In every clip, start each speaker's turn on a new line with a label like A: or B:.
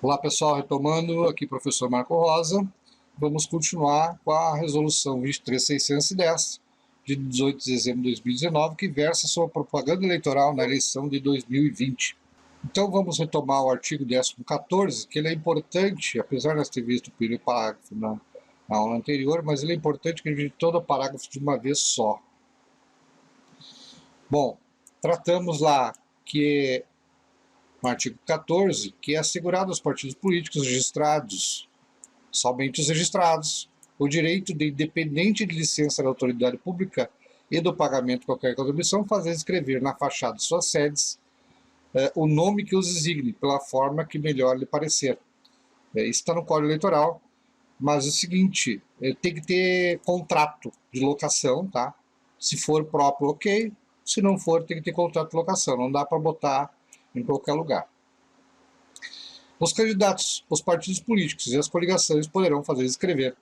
A: Olá pessoal, retomando aqui professor Marco Rosa, vamos continuar com a resolução 23.610 de 18 de dezembro de 2019, que versa sobre a propaganda eleitoral na eleição de 2020. Então vamos retomar o artigo 14º, que ele é importante, apesar de nós ter visto o primeiro parágrafo na aula anterior, mas ele é importante que a gente veja todo o parágrafo de uma vez só. Bom, tratamos lá que no artigo 14, que é assegurado aos partidos políticos registrados, somente os registrados, o direito de, independente de licença da autoridade pública e do pagamento de qualquer contribuição, fazer escrever na fachada de suas sedes o nome que os designe, pela forma que melhor lhe parecer. Isso está no Código Eleitoral, mas é o seguinte, tem que ter contrato de locação, tá? Se for próprio, ok. Se não for, tem que ter contrato de locação, não dá para botar em qualquer lugar. Os candidatos, os partidos políticos e as coligações poderão fazer escrever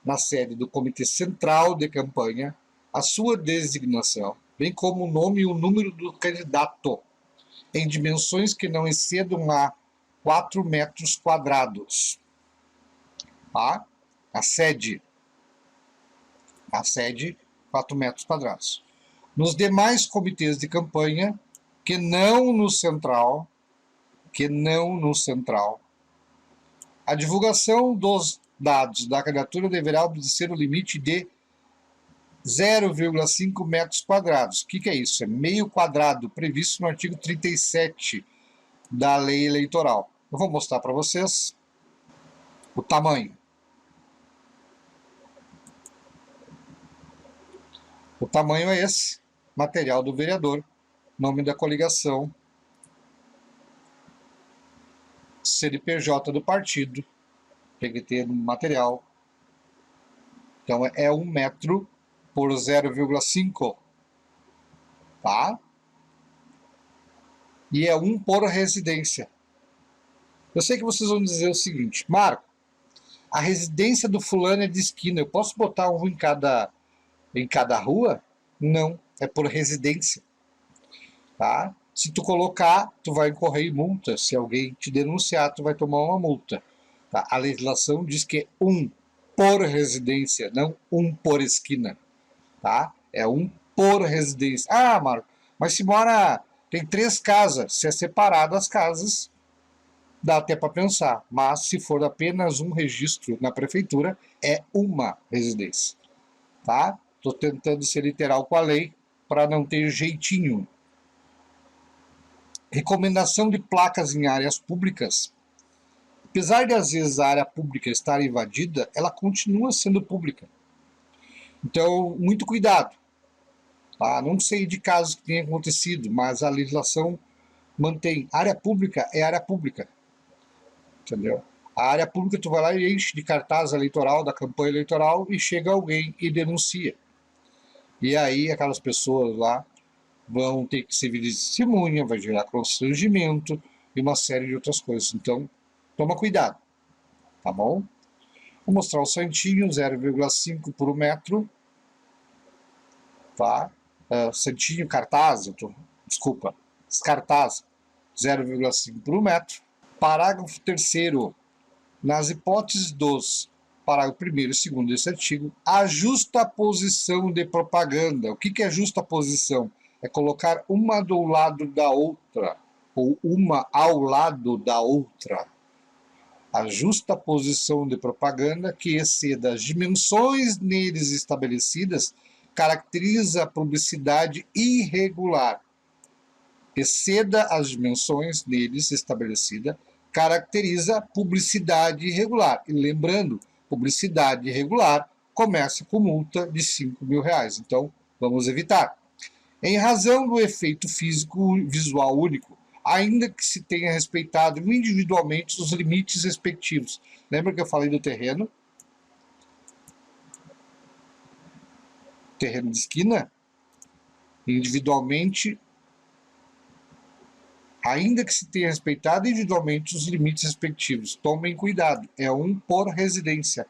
A: na sede do Comitê Central de Campanha a sua designação, bem como o nome e o número do candidato, em dimensões que não excedam a 4 metros quadrados. Tá? A sede, 4 metros quadrados. Nos demais comitês de campanha, que não no central, a divulgação dos dados da candidatura deverá obedecer o limite de 0,5 metros quadrados. O que é isso? É meio quadrado, previsto no artigo 37 da Lei Eleitoral. Eu vou mostrar para vocês o tamanho. O tamanho é esse, material do vereador, nome da coligação, CNPJ do partido, tem que ter no material. Então é 1 metro por 0,5, tá? E é 1 por residência. Eu sei que vocês vão dizer o seguinte, Marco, a residência do fulano é de esquina, eu posso botar um em cada rua? Não, é por residência, tá? Se tu colocar, tu vai incorrer em multa. Se alguém te denunciar, tu vai tomar uma multa. Tá? A legislação diz que é 1 por residência, não 1 por esquina. Tá? É 1 por residência. Ah, Marco, mas se mora... Tem 3 casas. Se é separado as casas, dá até para pensar. Mas se for apenas um registro na prefeitura, é uma residência. Tá? Estou tentando ser literal com a lei para não ter jeitinho. Recomendação de placas em áreas públicas. Apesar de às vezes a área pública estar invadida, ela continua sendo pública. Então, muito cuidado. Tá? Não sei de casos que tenha acontecido, mas a legislação mantém. Área pública é área pública. Entendeu? A área pública tu vai lá e enche de cartaz eleitoral, da campanha eleitoral, e chega alguém e denuncia. E aí aquelas pessoas lá vão ter que servir de testemunha, vai gerar constrangimento e uma série de outras coisas. Então, toma cuidado, tá bom? Vou mostrar o santinho, 0,5 por 1 metro, tá? Santinho, cartaz, desculpa, cartaz, 0,5 por 1 metro. Parágrafo 3º, nas hipóteses dos parágrafo 1º e 2º desse artigo, a justaposição de propaganda. O que é justaposição? É colocar uma do lado da outra, ou uma ao lado da outra. A justaposição de propaganda que exceda as dimensões neles estabelecidas caracteriza a publicidade irregular. Exceda as dimensões neles estabelecida caracteriza publicidade irregular. E lembrando, publicidade irregular começa com multa de R$5.000. Então, vamos evitar. Em razão do efeito físico visual único, ainda que se tenha respeitado individualmente os limites respectivos. Lembra que eu falei do terreno? Terreno de esquina? Individualmente, ainda que se tenha respeitado individualmente os limites respectivos. Tomem cuidado, é 1 por residência.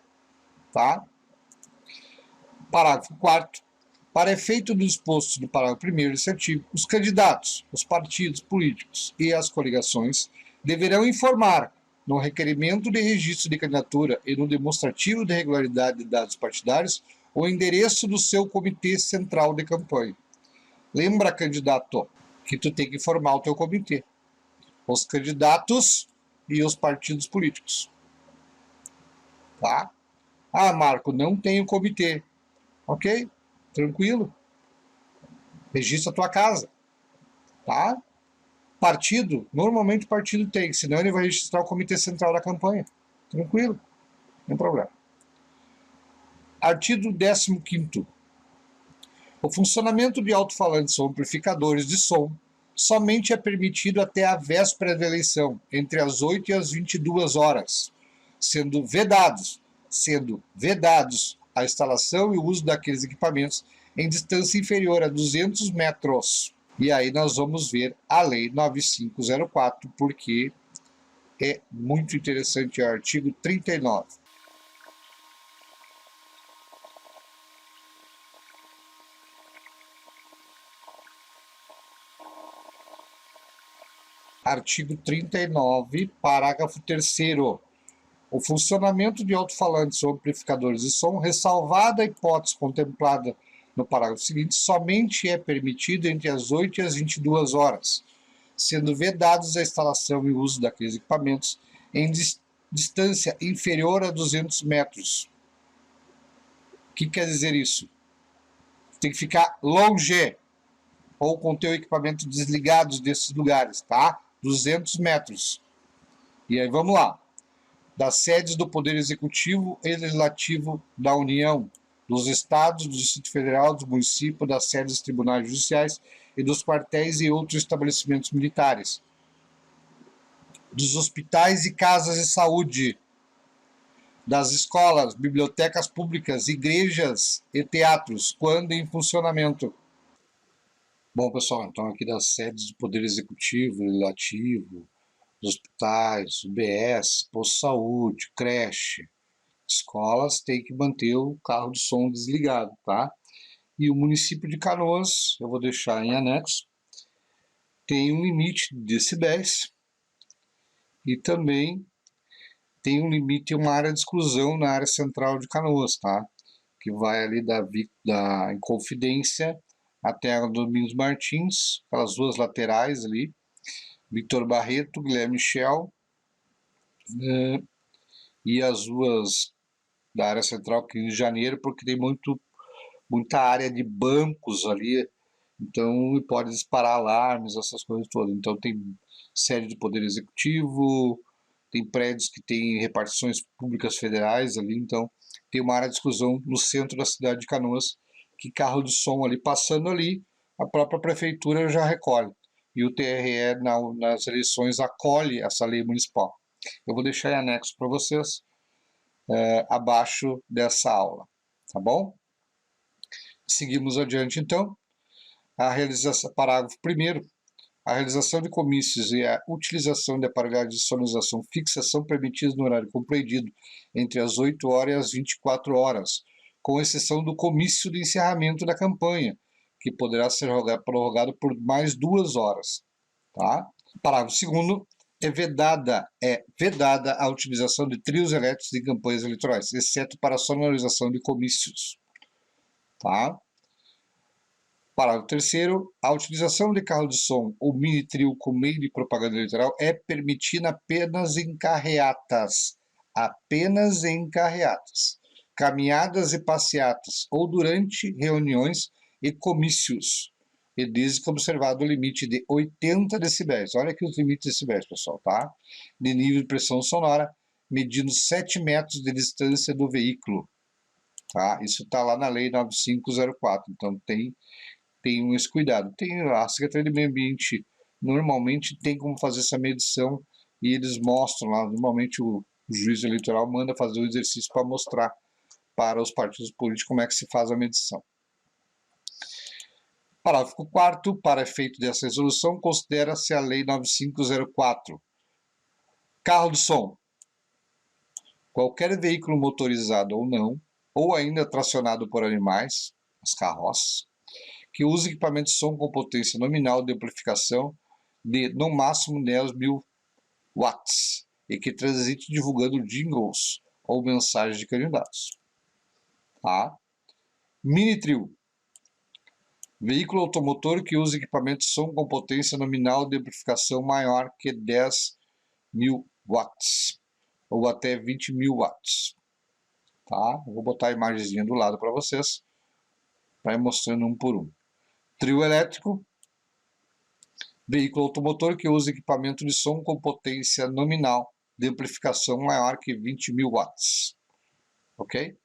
A: Tá? Parágrafo 4º. Para efeito do disposto no parágrafo 1º desse artigo, os candidatos, os partidos políticos e as coligações deverão informar no requerimento de registro de candidatura e no demonstrativo de regularidade de dados partidários o endereço do seu comitê central de campanha. Lembra, candidato, que tu tem que informar o teu comitê, os candidatos e os partidos políticos. Tá? Ah, Marco, não tenho comitê. Ok, tranquilo. Registra a tua casa. Tá? Partido, normalmente o partido tem, senão ele vai registrar o comitê central da campanha. Tranquilo, não tem problema. Artigo 15º. O funcionamento de alto-falantes ou amplificadores de som somente é permitido até a véspera da eleição, entre as 8 e as 22 horas, sendo vedados a instalação e o uso daqueles equipamentos em distância inferior a 200 metros. E aí nós vamos ver a Lei 9504, porque é muito interessante, o artigo 39. Artigo 39, parágrafo 3º. O funcionamento de alto-falantes ou amplificadores de som, ressalvada a hipótese contemplada no parágrafo seguinte, somente é permitido entre as 8 e as 22 horas, sendo vedados a instalação e uso daqueles equipamentos em distância inferior a 200 metros. O que quer dizer isso? Tem que ficar longe ou com o teu equipamento desligado desses lugares, tá? 200 metros. E aí vamos lá. Das sedes do Poder Executivo e Legislativo da União, dos Estados, do Distrito Federal, do município, das sedes dos tribunais judiciais e dos quartéis e outros estabelecimentos militares, dos hospitais e casas de saúde, das escolas, bibliotecas públicas, igrejas e teatros, quando em funcionamento. Bom, pessoal, então aqui das sedes do Poder Executivo, Legislativo, dos hospitais, UBS, posto de saúde, creche, escolas, tem que manter o carro de som desligado, tá? E o município de Canoas, eu vou deixar em anexo, tem um limite de decibéis e também tem um limite, uma área de exclusão na área central de Canoas, tá? Que vai ali da Inconfidência até a Domingos Martins, aquelas ruas laterais ali, Victor Barreto, Guilherme Michel, e as ruas da área central aqui em Janeiro, porque tem muita área de bancos ali, então pode disparar alarmes, essas coisas todas. Então tem sede do Poder Executivo, tem prédios que tem repartições públicas federais ali, então tem uma área de exclusão no centro da cidade de Canoas, que carro de som ali passando ali, a própria prefeitura já recolhe. E o TRE nas eleições acolhe essa lei municipal. Eu vou deixar em anexo para vocês abaixo dessa aula, tá bom? Seguimos adiante então. A realização, parágrafo 1º, a realização de comícios e a utilização de aparelhagem de sonorização fixa são permitidos no horário compreendido entre as 8 horas e as 24 horas, com exceção do comício de encerramento da campanha, que poderá ser prorrogado por mais 2 horas. Tá? Parágrafo 2º, é vedada a utilização de trios elétricos em campanhas eleitorais, exceto para a sonorização de comícios. Tá? Parágrafo 3º, a utilização de carro de som ou mini-trio como meio de propaganda eleitoral é permitida apenas em carreatas, caminhadas e passeatas, ou durante reuniões e comícios, e desde que observado o limite de 80 decibéis. Olha aqui os limites de decibéis, pessoal, tá? De nível de pressão sonora, medindo 7 metros de distância do veículo. Tá? Isso está lá na Lei 9504, então tenham esse cuidado. Tem a Secretaria de Meio Ambiente, normalmente tem como fazer essa medição e eles mostram lá, normalmente o juiz eleitoral manda fazer o exercício para mostrar para os partidos políticos como é que se faz a medição. Parágrafo 4º, para efeito dessa resolução, considera-se a Lei 9504. Carro de som. Qualquer veículo motorizado ou não, ou ainda tracionado por animais, as carroças, que use equipamento de som com potência nominal de amplificação de, no máximo, 10.000 watts, e que transite divulgando jingles ou mensagens de candidatos. Tá? Mini trio. Veículo automotor que usa equipamento de som com potência nominal de amplificação maior que 10.000 watts ou até 20.000 watts. Tá? Eu vou botar a imagenzinha do lado para vocês, para ir mostrando um por um. Trio elétrico. Veículo automotor que usa equipamento de som com potência nominal de amplificação maior que 20.000 watts. Ok?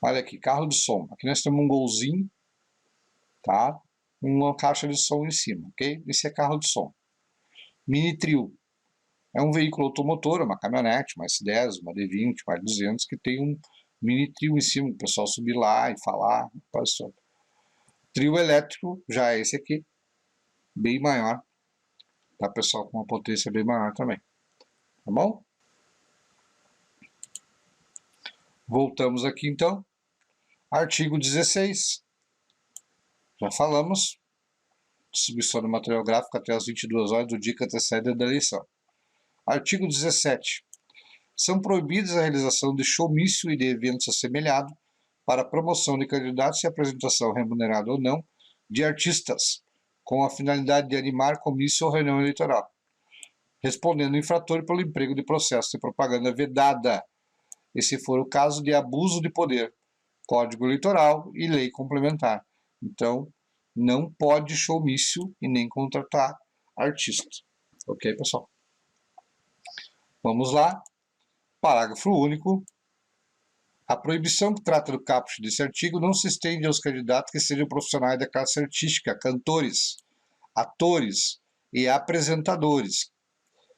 A: Olha aqui, carro de som. Aqui nós temos um golzinho, tá? Uma caixa de som em cima, ok? Esse é carro de som. Mini trio. É um veículo automotor, uma caminhonete, uma S10, uma D20, uma 200, que tem um mini trio em cima, o pessoal subir lá e falar. Trio elétrico, já é esse aqui, bem maior, tá, pessoal, com uma potência bem maior também, tá bom? Voltamos aqui então, artigo 16, já falamos, distribuição do material gráfico até as 22 horas do dia que antecede da eleição. Artigo 17, são proibidas a realização de showmício e de eventos assemelhados para promoção de candidatos e apresentação remunerada ou não de artistas, com a finalidade de animar comício ou reunião eleitoral, respondendo o infrator pelo emprego de processo de propaganda vedada, e se for o caso de abuso de poder, Código Eleitoral e lei complementar. Então, não pode showmício e nem contratar artista. Ok, pessoal? Vamos lá. Parágrafo único. A proibição que trata do caput desse artigo não se estende aos candidatos que sejam profissionais da classe artística, cantores, atores e apresentadores,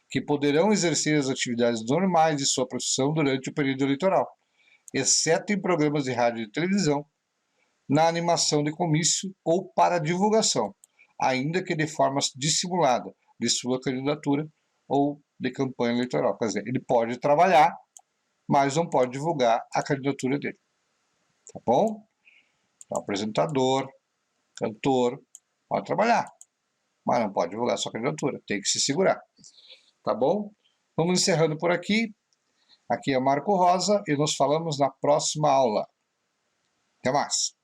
A: que poderão exercer as atividades normais de sua profissão durante o período eleitoral, exceto em programas de rádio e televisão, na animação de comício ou para divulgação, ainda que de forma dissimulada, de sua candidatura ou de campanha eleitoral. Quer dizer, ele pode trabalhar, mas não pode divulgar a candidatura dele. Tá bom? Então, apresentador, cantor, pode trabalhar, mas não pode divulgar sua candidatura, tem que se segurar. Tá bom? Vamos encerrando por aqui. Aqui é Marco Rosa e nos falamos na próxima aula. Até mais!